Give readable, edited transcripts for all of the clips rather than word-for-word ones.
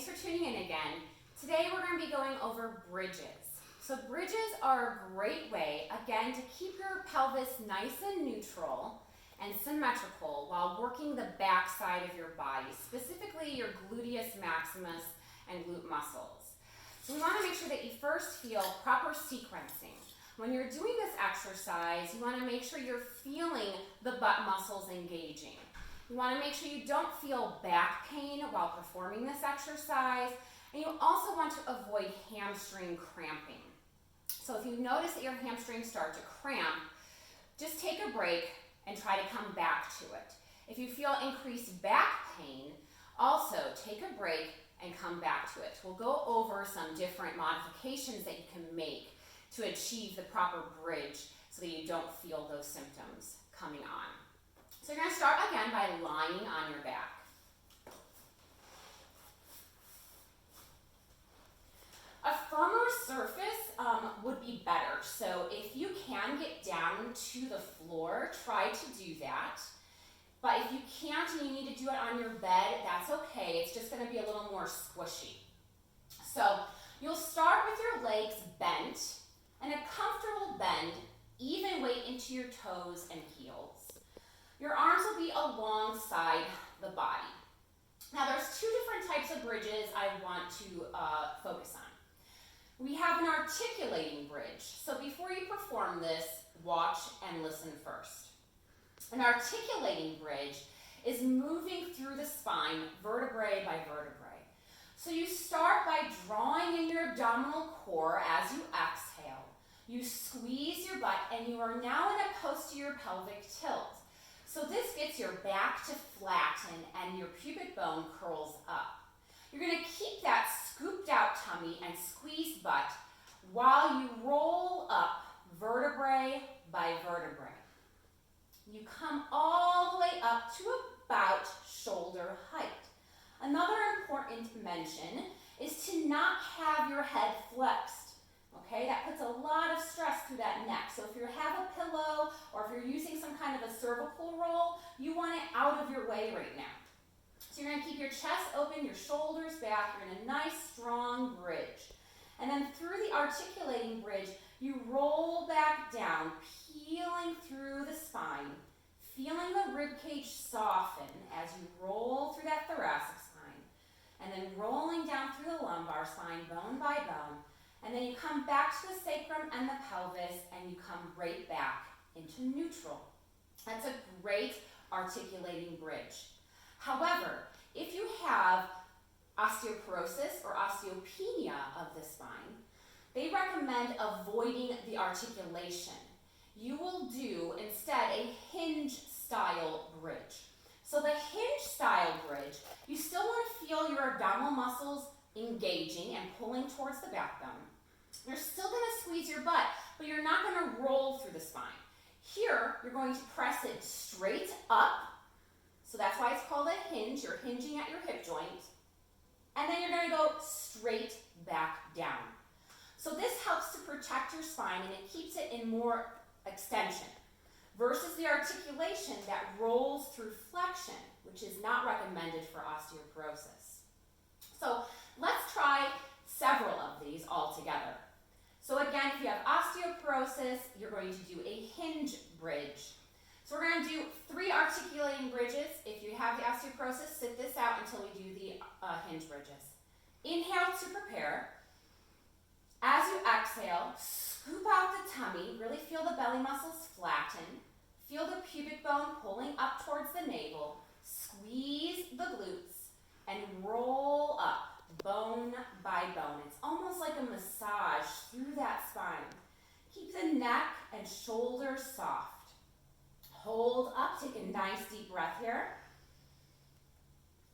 thanks for tuning in again. Today we're going to be going over bridges. So bridges are a great way, again, to keep your pelvis nice and neutral and symmetrical while working the back side of your body, specifically your gluteus maximus and glute muscles. So we want to make sure that you first feel proper sequencing. When you're doing this exercise, you want to make sure you're feeling the butt muscles engaging. You want to make sure you don't feel back pain while performing this exercise, and you also want to avoid hamstring cramping. So if you notice that your hamstrings start to cramp, just take a break and try to come back to it. If you feel increased back pain, also take a break and come back to it. We'll go over some different modifications that you can make to achieve the proper bridge so that you don't feel those symptoms coming on. So you're going to start again by lying on your back. A firmer surface would be better. So if you can get down to the floor, try to do that. But if you can't and you need to do it on your bed, that's okay. It's just going to be a little more squishy. So you'll start with your legs bent and a comfortable bend, even weight into your toes and heels. Your arms will be alongside the body. Now there's two different types of bridges I want to focus on. We have an articulating bridge. So before you perform this, watch and listen first. An articulating bridge is moving through the spine vertebrae by vertebrae. So you start by drawing in your abdominal core as you exhale. You squeeze your butt and you are now in a posterior pelvic tilt. So this gets your back to flatten and your pubic bone curls up. You're going to keep that scooped out tummy and squeezed butt while you roll up vertebrae by vertebrae. You come all the way up to about shoulder height. Another important mention is to not have your head flexed. Okay, that puts a lot of stress through that neck. So if you have a pillow or if you're using some kind of a cervical roll, you want it out of your way right now. So you're going to keep your chest open, your shoulders back. You're in a nice, strong bridge. And then through the articulating bridge, you roll back down, peeling through the spine, feeling the rib cage soften as you roll through that thoracic spine, and then rolling down through the lumbar spine, bone by bone. And then you come back to the sacrum and the pelvis, and you come right back into neutral. That's a great articulating bridge. However, if you have osteoporosis or osteopenia of the spine, they recommend avoiding the articulation. You will do instead a hinge style bridge. So the hinge style bridge, you still want to feel your abdominal muscles engaging and pulling towards the backbone. You're still going to squeeze your butt, but you're not going to roll through the spine. Here, you're going to press it straight up. So that's why it's called a hinge. You're hinging at your hip joint. And then you're going to go straight back down. So this helps to protect your spine and it keeps it in more extension versus the articulation that rolls through flexion, which is not recommended for osteoporosis. So let's try several of these all together. So again, if you have osteoporosis, you're going to do a hinge bridge. So we're going to do 3 articulating bridges. If you have the osteoporosis, sit this out until we do the hinge bridges. Inhale to prepare. As you exhale, scoop out the tummy. Really feel the belly muscles flatten. Feel the pubic bone pulling up towards the navel. Squeeze the glutes and roll up bone by bone. It's almost like a massage through that spine. Keep the neck and shoulders soft. Hold up, take a nice deep breath here.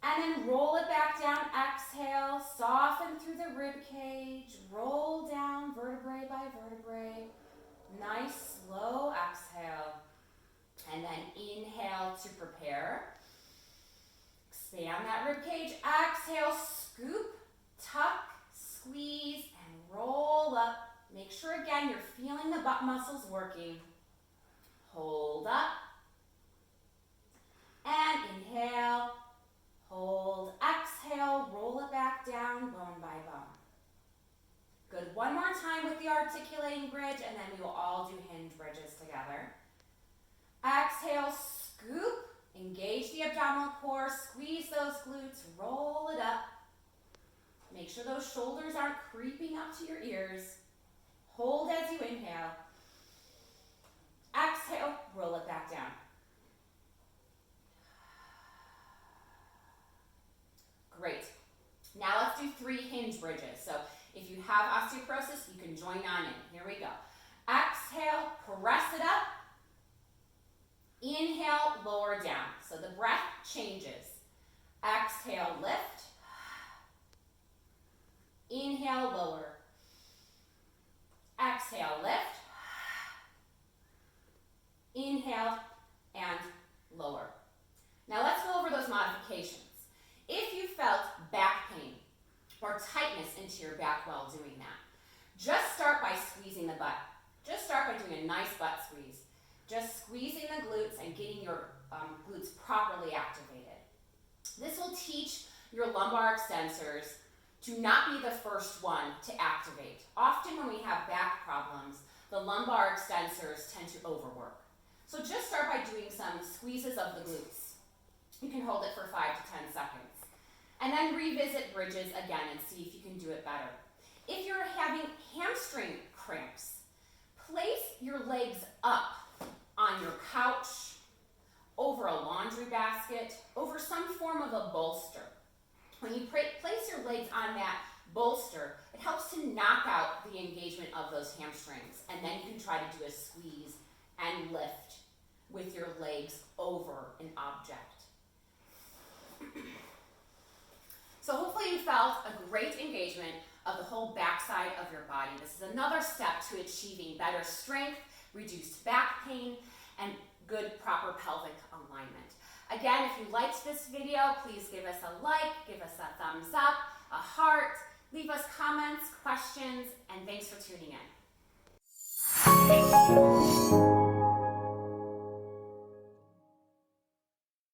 And then roll it back down, exhale, soften through the rib cage, roll down vertebrae by vertebrae. Nice slow exhale. And then inhale to prepare. Expand that rib cage, exhale, scoop, tuck, squeeze, and roll up. Make sure again you're feeling the butt muscles working. Hold up. And inhale. Hold, exhale, roll it back down. sure those shoulders aren't creeping up to your ears. Hold as you inhale. Exhale, roll it back down. Great. Now let's do 3 hinge bridges. So if you have osteoporosis, you can join on in. Here we go. Exhale, press it up. Inhale, lower down. So the breath changes. Exhale, lift. Inhale, lower. Exhale, lift. Inhale, and lower. Now let's go over those modifications. If you felt back pain or tightness into your back while doing that, just start by squeezing the butt. Just start by doing a nice butt squeeze. Just squeezing the glutes and getting your glutes properly activated. This will teach your lumbar extensors to not be the first one to activate. Often when we have back problems, the lumbar extensors tend to overwork. So just start by doing some squeezes of the glutes. You can hold it for 5 to 10 seconds. And then revisit bridges again and see if you can do it better. If you're having hamstring cramps, place your legs up on your couch, over a laundry basket, over some form of a bolster. When you place your legs on that bolster, it helps to knock out the engagement of those hamstrings. And then you can try to do a squeeze and lift with your legs over an object. So hopefully you felt a great engagement of the whole backside of your body. This is another step to achieving better strength, reduced back pain, and good proper pelvic alignment. Again, if you liked this video, please give us a like, give us a thumbs up, a heart, leave us comments, questions, and thanks for tuning in.